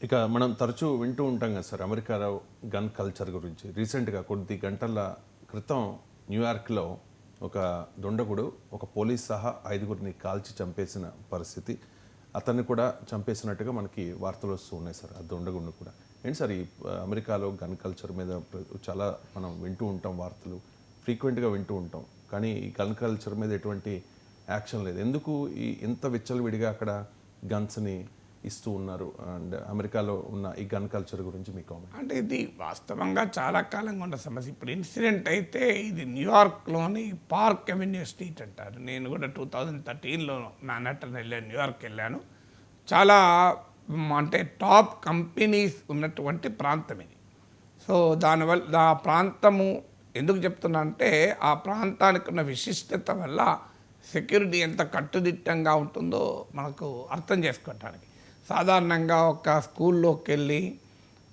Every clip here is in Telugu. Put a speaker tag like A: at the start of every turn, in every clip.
A: ఇక మనం తరచూ వింటూ ఉంటాం కదా సార్, అమెరికాలో గన్ కల్చర్ గురించి. రీసెంట్గా కొద్ది గంటల క్రితం న్యూయార్క్లో ఒక దుండగుడు ఒక పోలీస్ సహా 5గురిని కాల్చి చంపేసిన పరిస్థితి. అతన్ని కూడా చంపేసినట్టుగా మనకి వార్తలు వస్తూ ఉన్నాయి సార్, ఆ దుండగుడిని కూడా. ఏంటి సార్, ఈ అమెరికాలో గన్ కల్చర్ మీద చాలా మనం వింటూ ఉంటాం, వార్తలు ఫ్రీక్వెంట్గా వింటూ ఉంటాం. కానీ ఈ గన్ కల్చర్ మీద ఎటువంటి యాక్షన్ లేదు. ఎందుకు ఈ ఇంత విచ్చలవిడిగా అక్కడ గన్స్ని ఇస్తూ ఉన్నారు? అండ్ అమెరికాలో ఉన్న ఈ గన్ కల్చర్ గురించి మీ కామెంట్.
B: అంటే ఇది వాస్తవంగా చాలా కాలంగా ఉన్న సమస్య. ఇప్పుడు ఇన్సిడెంట్ అయితే ఇది న్యూయార్క్లోని పార్క్ అవెన్యూ స్ట్రీట్ అంటారు. నేను కూడా 2013లో మ్యాన్హట్టన్ వెళ్ళాను, న్యూయార్క్ వెళ్ళాను. చాలా అంటే టాప్ కంపెనీస్ ఉన్నటువంటి ప్రాంతం ఇది. సో దానివల్ల ఆ ప్రాంతము ఎందుకు చెప్తున్నా అంటే ఆ ప్రాంతానికి ఉన్న విశిష్టత వల్ల సెక్యూరిటీ ఎంత కట్టుదిట్టంగా ఉంటుందో మనకు అర్థం చేసుకోవటానికి. సాధారణంగా ఒక స్కూల్లోకి వెళ్ళి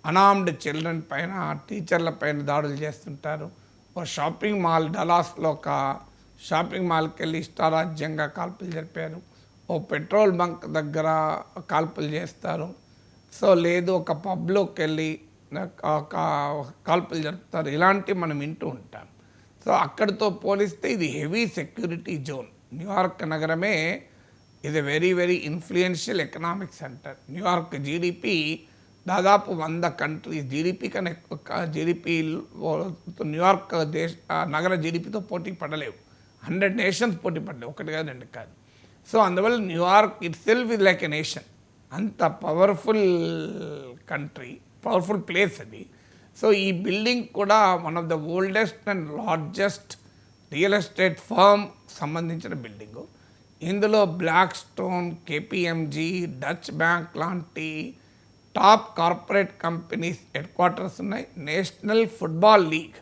B: అనార్మ్డ్ చిల్డ్రన్ పైన, టీచర్ల పైన దాడులు చేస్తుంటారు. ఒక షాపింగ్ మాల్, డలాస్లో ఒక షాపింగ్ మాల్కి వెళ్ళి ఇష్టారాజ్యంగా కాల్పులు జరిపారు. ఓ పెట్రోల్ బంక్ దగ్గర కాల్పులు చేస్తారు. సో లేదు, ఒక పబ్లోకి వెళ్ళి ఒక కాల్పులు జరుపుతారు. ఇలాంటివి మనం వింటూ ఉంటాం. సో అక్కడితో పోలిస్తే ఇది హెవీ సెక్యూరిటీ జోన్. న్యూయార్క్ నగరమే ఇది very very influential economic centre. New York GDP దాదాపు 100 కంట్రీస్ జీడిపి కన్నా ఎక్కువ జీడిపి న్యూయార్క్ నగర జీడిపితో పోటీ పడలేవు. 100 నేషన్స్ పోటీ పడలేవు, ఒకటి కాదు రెండు కాదు. సో అందువల్ల New York itself is like a nation. అంత పవర్ఫుల్ కంట్రీ, పవర్ఫుల్ ప్లేస్ అది. సో ఈ బిల్డింగ్ కూడా one of the oldest and largest real estate firm సంబంధించిన బిల్డింగు. ఇందులో Blackstone, KPMG, Deutsche Bank లాంటి top corporate companies headquarters ఉన్నాయి. నేషనల్ ఫుట్బాల్ లీగ్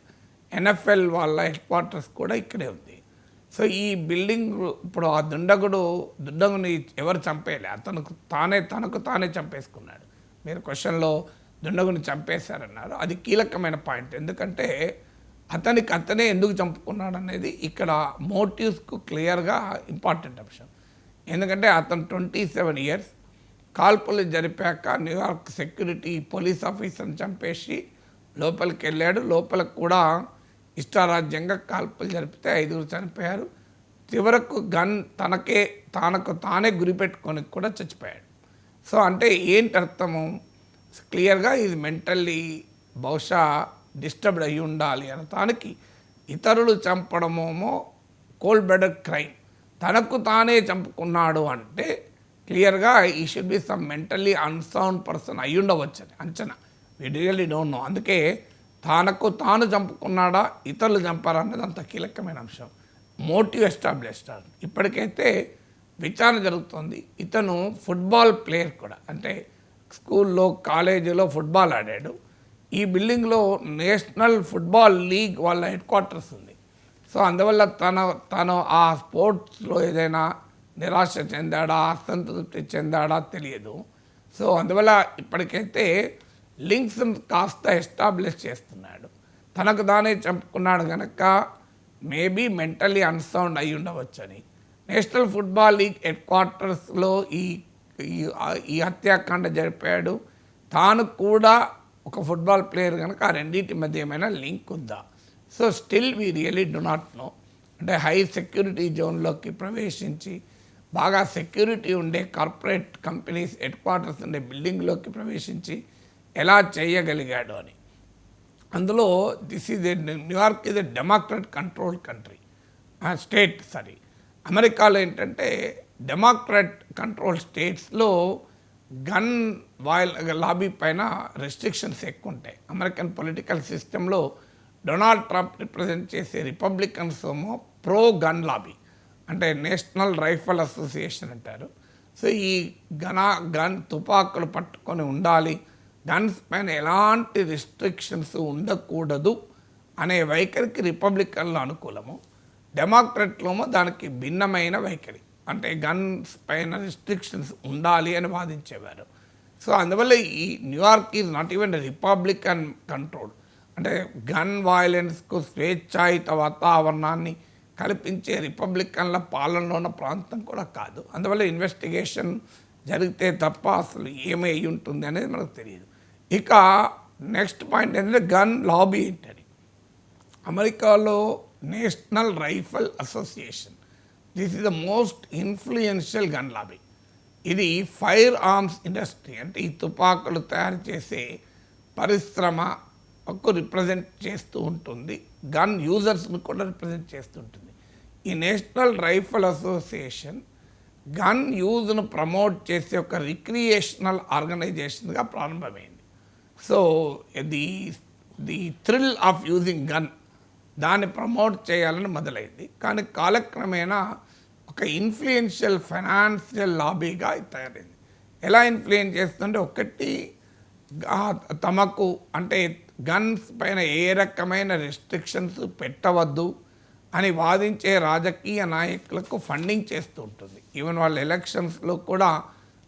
B: NFL వాళ్ళ హెడ్ క్వార్టర్స్ కూడా ఇక్కడే ఉంది. సో ఈ బిల్డింగ్ ఇప్పుడు ఆ దుండగుని ఎవరు చంపేయలే, తనకు తానే చంపేసుకున్నాడు. మీరు క్వశ్చన్లో దుండగుని చంపేశారన్నారు, అది కీలకమైన పాయింట్. ఎందుకంటే అతనే ఎందుకు చంపుకున్నాడు అనేది ఇక్కడ మోటివ్స్కు క్లియర్గా ఇంపార్టెంట్ అంశం. ఎందుకంటే అతను 27 years కాల్పులు జరిపాక న్యూయార్క్ సెక్యూరిటీ పోలీస్ ఆఫీసర్ని చంపేసి లోపలికి వెళ్ళాడు. లోపలికి కూడా ఇష్టారాజ్యంగా కాల్పులు జరిపితే 5గురు చనిపోయారు. చివరకు గన్ తనకు తానే గురిపెట్టుకొని కూడా చచ్చిపోయాడు. సో అంటే ఏంటి అర్థము? క్లియర్గా ఇది మెంటల్లీ బహుశా డిస్టర్బ్డ్ అయి ఉండాలి అనటానికి. ఇతరులు చంపడమేమో కోల్డ్ బ్లడెడ్ క్రైమ్, తనకు తానే చంపుకున్నాడు అంటే క్లియర్గా ఈ should be some mentally unsound person అయి ఉండవచ్చని అంచనా. We really don't know. అందుకే తాను చంపుకున్నాడా, ఇతరులు చంపారా అనేది అంత కీలకమైన అంశం. Motive established. ఇప్పటికైతే విచారణ జరుగుతుంది. ఇతను ఫుట్బాల్ ప్లేయర్ కూడా, అంటే స్కూల్లో కాలేజీలో ఫుట్బాల్ ఆడాడు. ఈ బిల్డింగ్లో నేషనల్ ఫుట్బాల్ లీగ్ వాళ్ళ హెడ్ క్వార్టర్స్ ఉంది. సో అందువల్ల తను ఆ స్పోర్ట్స్లో ఏదైనా నిరాశ చెందాడా, అసంతృప్తి చెందాడా తెలియదు. సో అందువల్ల ఇప్పటికైతే లింక్స్ కాస్త ఎస్టాబ్లిష్ చేస్తున్నాడు. తనకు తానే చంపుకున్నాడు కనుక మేబీ మెంటల్లీ అన్సౌండ్ అయి ఉండవచ్చని. నేషనల్ ఫుట్బాల్ లీగ్ హెడ్ క్వార్టర్స్లో ఈ హత్యాకాండ జరిపాడు. తాను కూడా ఒక ఫుట్బాల్ ప్లేయర్ కనుక ఆ రెండింటి మధ్య ఏమైనా లింక్ ఉందా? So still we really do not know. అంటే హై సెక్యూరిటీ జోన్లోకి ప్రవేశించి బాగా సెక్యూరిటీ ఉండే కార్పొరేట్ కంపెనీస్ హెడ్ క్వార్టర్స్ ఉండే బిల్డింగ్లోకి ప్రవేశించి ఎలా చేయగలిగాడు అని. అందులో New York is a democrat controlled country state. అమెరికాలో ఏంటంటే డెమోక్రట్ కంట్రోల్ స్టేట్స్లో గన్ లాబీ పైన రెస్ట్రిక్షన్స్ ఎక్కువ ఉంటాయి. అమెరికన్ పొలిటికల్ సిస్టంలో డొనాల్డ్ ట్రంప్ రిప్రజెంట్ చేసే రిపబ్లికన్స్ ఏమో ప్రో గన్ లాబీ, అంటే నేషనల్ రైఫల్ అసోసియేషన్ అంటారు. సో ఈ గన్ తుపాకులు పట్టుకొని ఉండాలి, గన్స్ పైన ఎలాంటి రిస్ట్రిక్షన్స్ ఉండకూడదు అనే వైఖరికి రిపబ్లికన్లు అనుకూలము. డెమోక్రట్లోమో దానికి భిన్నమైన వైఖరి, అంటే గన్స్ పైన రిస్ట్రిక్షన్స్ ఉండాలి అని వాదించేవారు. సో అందువల్ల ఈ New York is not even Republican control. అంటే గన్ వైలెన్స్కు స్వేచ్ఛాయుత వాతావరణాన్ని కల్పించే రిపబ్లికన్ల పాలనలో ఉన్న ప్రాంతం కూడా కాదు. అందువల్ల ఇన్వెస్టిగేషన్ జరిగితే తప్ప అసలు ఏమై ఉంటుంది అనేది మనకు తెలియదు. ఇక నెక్స్ట్ పాయింట్ ఏంటంటే గన్ లాబీ ఏంటని. అమెరికాలో national Rifle association, this is the most influential gun lobby. ఇది ఫైర్ ఆర్మ్స్ ఇండస్ట్రీ, అంటే ఈ తుపాకులు తయారు చేసే పరిశ్రమకు రిప్రజెంట్ చేస్తూ ఉంటుంది, గన్ యూజర్స్ని కూడా రిప్రజెంట్ చేస్తుంటుంది. ఈ నేషనల్ రైఫల్ అసోసియేషన్ గన్ యూజ్ను ప్రమోట్ చేసే ఒక రిక్రియేషనల్ ఆర్గనైజేషన్గా ప్రారంభమైంది. So the thrill of using gun దాన్ని ప్రమోట్ చేయాలని మొదలైంది. కానీ కాలక్రమేణా ఒక ఇన్ఫ్లుయెన్షియల్ ఫైనాన్షియల్ లాబీగా తయారైంది. ఎలా ఇన్ఫ్లుయెన్స్ చేస్తుంటే, ఒకటి తమకు అంటే గన్స్ పైన ఏ రకమైన రెస్ట్రిక్షన్స్ పెట్టవద్దు అని వాదించే రాజకీయ నాయకులకు ఫండింగ్ చేస్తూ ఉంటుంది. ఈవెన్ వాళ్ళ ఎలక్షన్స్లో కూడా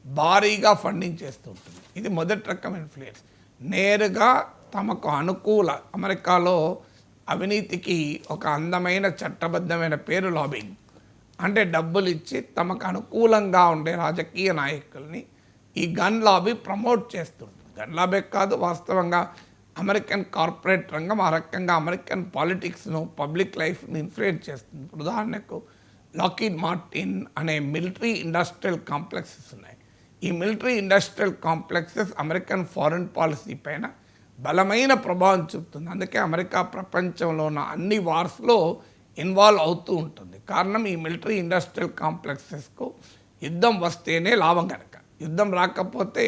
B: భారీగా ఫండింగ్ చేస్తూ ఉంటుంది. ఇది మొదటి రకం ఇన్ఫ్లుయెన్స్. నేరుగా తమకు అనుకూల, అమెరికాలో అవినీతికి ఒక అందమైన చట్టబద్ధమైన పేరు లాబింగ్. అంటే డబ్బులు ఇచ్చి తమకు అనుకూలంగా ఉండే రాజకీయ నాయకుల్ని ఈ గన్ లాబీ ప్రమోట్ చేస్తుంది. గన్ లాబీ కాదు, వాస్తవంగా అమెరికన్ కార్పొరేట్ రంగం ఆ రకంగా అమెరికన్ పాలిటిక్స్ను, పబ్లిక్ లైఫ్ని ఇన్ఫ్లుయెన్స్ చేస్తుంది. ఉదాహరణకు లాకీడ్ మార్టిన్ అనే మిలిటరీ ఇండస్ట్రియల్ కాంప్లెక్సెస్ ఉన్నాయి. ఈ military industrial complexes American foreign policy పైన బలమైన ప్రభావం చూపుతుంది. అందుకే అమెరికా ప్రపంచంలో ఉన్న అన్ని వార్స్లో ఇన్వాల్వ్ అవుతూ ఉంటుంది. కారణం, ఈ మిలిటరీ ఇండస్ట్రియల్ కాంప్లెక్సెస్కు యుద్ధం వస్తేనే లాభం కనుక. యుద్ధం రాకపోతే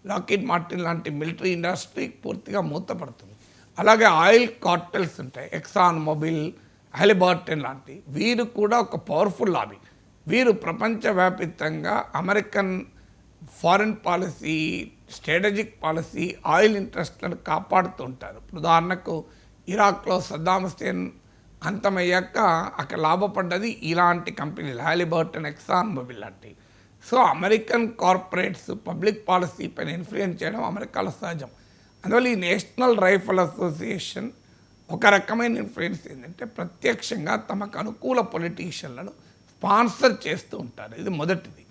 B: లాకీడ్ మార్టిన్ లాంటి మిలిటరీ ఇండస్ట్రీ పూర్తిగా మూతపడుతుంది. అలాగే ఆయిల్ కార్టెల్స్ ఉంటాయి, ఎక్సాన్ మొబిల్, హాలిబర్టన్ లాంటి, వీరు కూడా ఒక పవర్ఫుల్ లాబీ. వీరు ప్రపంచవ్యాప్తంగా American foreign policy, strategic policy, oil ఇంట్రెస్ట్లను కాపాడుతూ ఉంటారు. ఉదాహరణకు ఇరాక్లో సద్దాం హుస్సేన్ అంతమయ్యాక అక్కడ లాభపడ్డది ఇలాంటి కంపెనీలు, హాలిబర్టన్, ఎక్సాన్ మొబిల్ లాంటివి. So American corporates public policy పైన ఇన్ఫ్లుయెన్స్ చేయడం అమెరికాలో సహజం. అందువల్ల ఈ నేషనల్ రైఫల్ అసోసియేషన్ ఒక రకమైన ఇన్ఫ్లుయెన్స్ ఏంటంటే, ప్రత్యక్షంగా తమకు అనుకూల పొలిటీషియన్లను స్పాన్సర్ చేస్తూ ఉంటారు. ఇది మొదటిది.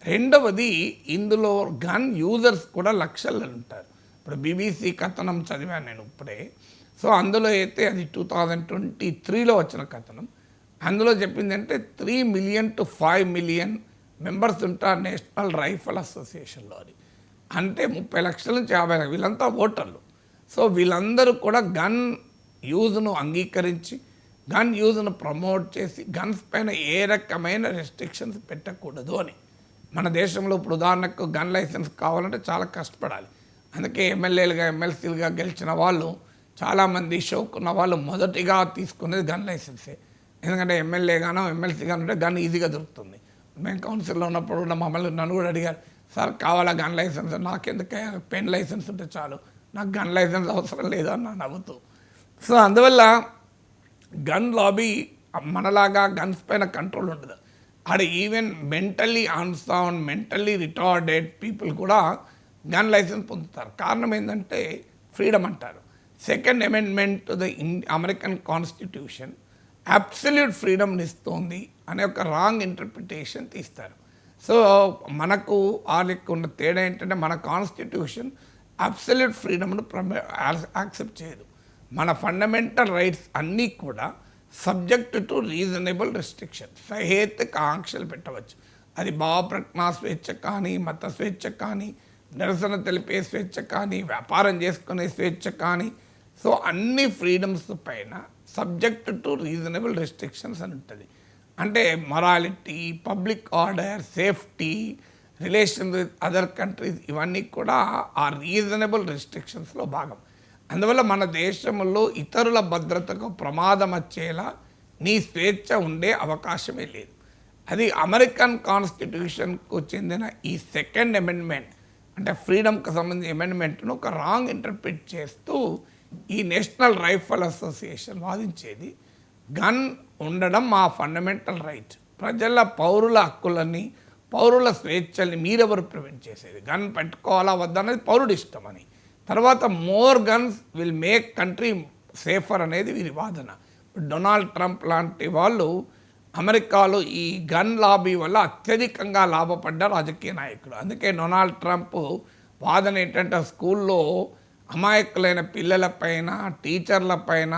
B: రెండవది, ఇందులో గన్ యూజర్స్ కూడా లక్షల్లో ఉంటారు. ఇప్పుడు BBC కథనం చదివాను నేను ఇప్పుడే. సో అందులో అయితే అది 2023లో వచ్చిన కథనం. అందులో చెప్పిందంటే 3 million to 5 million మెంబర్స్ ఉంటారు నేషనల్ రైఫల్ అసోసియేషన్లో. అది అంటే 30 లక్షల నుంచి 50 లక్షలు, వీళ్ళంతా ఓటర్లు. సో వీళ్ళందరూ కూడా గన్ యూజ్ను అంగీకరించి, గన్ యూజ్ను ప్రమోట్ చేసి, గన్స్ పైన ఏ రకమైన రెస్ట్రిక్షన్స్ పెట్టకూడదు అని. మన దేశంలో ఇప్పుడు ఉదాహరణకు గన్ లైసెన్స్ కావాలంటే చాలా కష్టపడాలి. అందుకే ఎమ్మెల్యేలుగా, ఎమ్మెల్సీలుగా గెలిచిన వాళ్ళు, చాలామంది షోక్ ఉన్న వాళ్ళు మొదటిగా తీసుకునేది గన్ లైసెన్సే. ఎందుకంటే ఎమ్మెల్యేగానో ఎమ్మెల్సీగానో ఉంటే గన్ ఈజీగా దొరుకుతుంది. మేము కౌన్సిల్లో ఉన్నప్పుడు నన్ను కూడా అడిగారు, సార్ కావాలా గన్ లైసెన్స్? నాకెందుకు, పెన్ లైసెన్స్ ఉంటే చాలు, నాకు గన్ లైసెన్స్ అవసరం లేదు అని నవ్వుతూ. సో అందువల్ల గన్ లాబీ మనలాగా గన్స్ పైన కంట్రోల్ ఉండదు. ఆడ even mentally unsound, mentally retarded people కూడా గన్ లైసెన్స్ పొందుతారు. కారణం ఏంటంటే ఫ్రీడమ్ అంటారు. Second amendment to the American constitution absolute ఫ్రీడమ్ని ఇస్తుంది అనే ఒక రాంగ్ ఇంటర్ప్రిటేషన్ తీస్తారు. సో మనకు వాళ్ళకి ఉన్న తేడా ఏంటంటే, మన కాన్స్టిట్యూషన్ అబ్సల్యూట్ ఫ్రీడమ్ను యాక్సెప్ట్ చేయదు. మన ఫండమెంటల్ రైట్స్ అన్నీ కూడా సబ్జెక్ట్ టు రీజనబుల్ రెస్ట్రిక్షన్, సహేతుక ఆంక్షలు పెట్టవచ్చు. అది భావప్రజ్ఞా స్వేచ్ఛ కానీ, మత స్వేచ్ఛ కానీ, నిరసన తెలిపే స్వేచ్ఛ కానీ, వ్యాపారం చేసుకునే స్వేచ్ఛ కానీ. సో అన్ని ఫ్రీడమ్స్ పైన సబ్జెక్ట్ టు రీజనబుల్ రెస్ట్రిక్షన్స్ అని ఉంటుంది. అంటే morality, public order, safety, relation with other countries, ఇవన్నీ కూడా ఆ రీజనబుల్ రెస్ట్రిక్షన్స్లో భాగం. అందువల్ల మన దేశంలో ఇతరుల భద్రతకు ప్రమాదం వచ్చేలా నీ స్వేచ్ఛ ఉండే అవకాశమే లేదు. అది అమెరికన్ కాన్స్టిట్యూషన్కు చెందిన ఈ సెకండ్ అమెండ్మెంట్, అంటే ఫ్రీడమ్కి సంబంధించిన అమెండ్మెంట్ను ఒక రాంగ్ ఇంటర్ప్రిట్ చేస్తూ ఈ నేషనల్ రైఫల్ అసోసియేషన్ వాదించేది, గన్ ఉండడం మా ఫండమెంటల్ రైట్, ప్రజల పౌరుల హక్కులని, పౌరుల స్వేచ్ఛల్ని మీరెవరు ప్రివెంట్ చేసేది, గన్ పెట్టుకోవాలా వద్దనేది పౌరుడు ఇష్టం అని. తర్వాత more guns will make country safer అనేది వీరి వాదన. డొనాల్డ్ ట్రంప్ లాంటి వాళ్ళు అమెరికాలో ఈ గన్ లాబీ వల్ల అత్యధికంగా లాభపడ్డ రాజకీయ నాయకుడు. అందుకే డొనాల్డ్ ట్రంప్ వాదన ఏంటంటే స్కూల్లో అమాయకులైన పిల్లలపైన టీచర్లపైన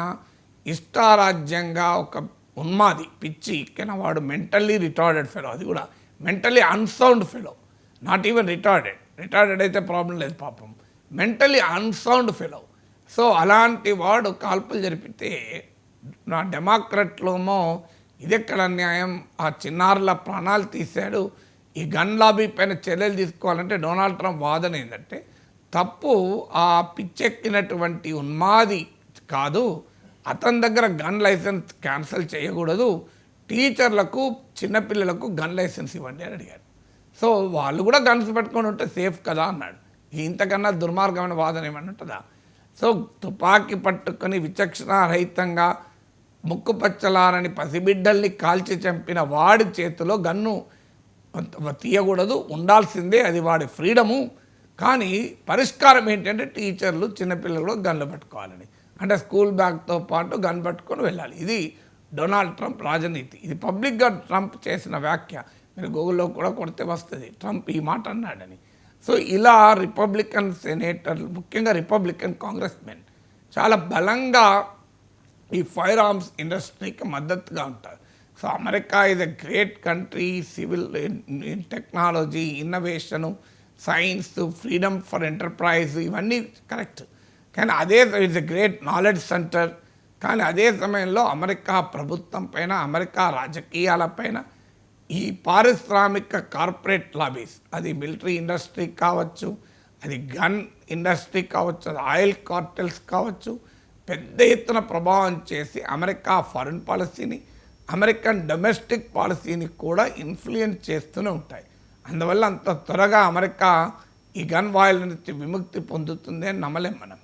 B: ఇష్టారాజ్యంగా ఒక ఉన్మాది పిచ్చి ఎక్కిన వాడు మెంటల్లీ రిటార్డెడ్ ఫెలో, అది కూడా mentally unsound fellow, not even retarded అయితే ప్రాబ్లం లేదు పాపం, మెంటల్లీ అన్సౌండ్ ఫెలో. సో అలాంటి వాడు కాల్పులు జరిపితే నా డెమోక్రట్లోమో ఇదెక్కడ న్యాయం, ఆ చిన్నారుల ప్రాణాలు తీశాడు, ఈ గన్ లాబీ పైన చర్యలు తీసుకోవాలంటే డొనాల్డ్ ట్రంప్ వాదన ఏంటంటే తప్పు ఆ పిచ్చెక్కినటువంటి ఉన్మాది కాదు, అతని దగ్గర గన్ లైసెన్స్ క్యాన్సిల్ చేయకూడదు, టీచర్లకు చిన్నపిల్లలకు గన్ లైసెన్స్ ఇవ్వండి అని అడిగాడు. సో వాళ్ళు కూడా గన్స్ పెట్టుకొని ఉంటే సేఫ్ కదా అన్నాడు. ఇంతకన్నా దుర్మార్గమైన వాదన ఏమన్నా ఉంటుందా? సో తుపాకీ పట్టుకొని విచక్షణారహితంగా ముక్కుపచ్చలారని పసిబిడ్డల్ని కాల్చి చంపిన వాడి చేతిలో గన్ను తీయకూడదు, ఉండాల్సిందే, అది వాడి ఫ్రీడము. కానీ పరిష్కారం ఏంటంటే టీచర్లు చిన్నపిల్లలు కూడా గన్లు పట్టుకోవాలని, అంటే స్కూల్ బ్యాగ్తో పాటు గన్ పట్టుకొని వెళ్ళాలి. ఇది డొనాల్డ్ ట్రంప్ రాజనీతి. ఇది పబ్లిక్గా ట్రంప్ చేసిన వ్యాఖ్య, మీరు గూగుల్లో కూడా కొడితే వస్తుంది ట్రంప్ ఈ మాట అన్నాడని. సో ఇలా రిపబ్లికన్ సెనేటర్లు, ముఖ్యంగా రిపబ్లికన్ కాంగ్రెస్ మెన్ చాలా బలంగా ఈ ఫైర్ ఆర్మ్స్ ఇండస్ట్రీకి మద్దతుగా ఉంటారు. So America is a great country, civil technology, innovation, science, freedom for enterprise, ఇవన్నీ కరెక్ట్. కానీ అదే it's a great knowledge centre. కానీ అదే సమయంలో అమెరికా ప్రభుత్వం పైన, అమెరికా రాజకీయాలపైన ఈ పారిశ్రామిక కార్పొరేట్ లాబీస్, అది మిలిటరీ ఇండస్ట్రీ కావచ్చు, అది గన్ ఇండస్ట్రీ కావచ్చు, అది ఆయిల్ కార్టెల్స్ కావచ్చు, పెద్ద ఎత్తున ప్రభావం చేసి అమెరికా ఫారిన్ పాలసీని, అమెరికన్ డొమెస్టిక్ పాలసీని కూడా ఇన్ఫ్లుయెన్స్ చేస్తూనే ఉంటాయి. అందువల్ల అంత త్వరగా అమెరికా ఈ గన్ వాయిల్ నుంచి విముక్తి పొందుతుంది అని నమ్మలేం మనం.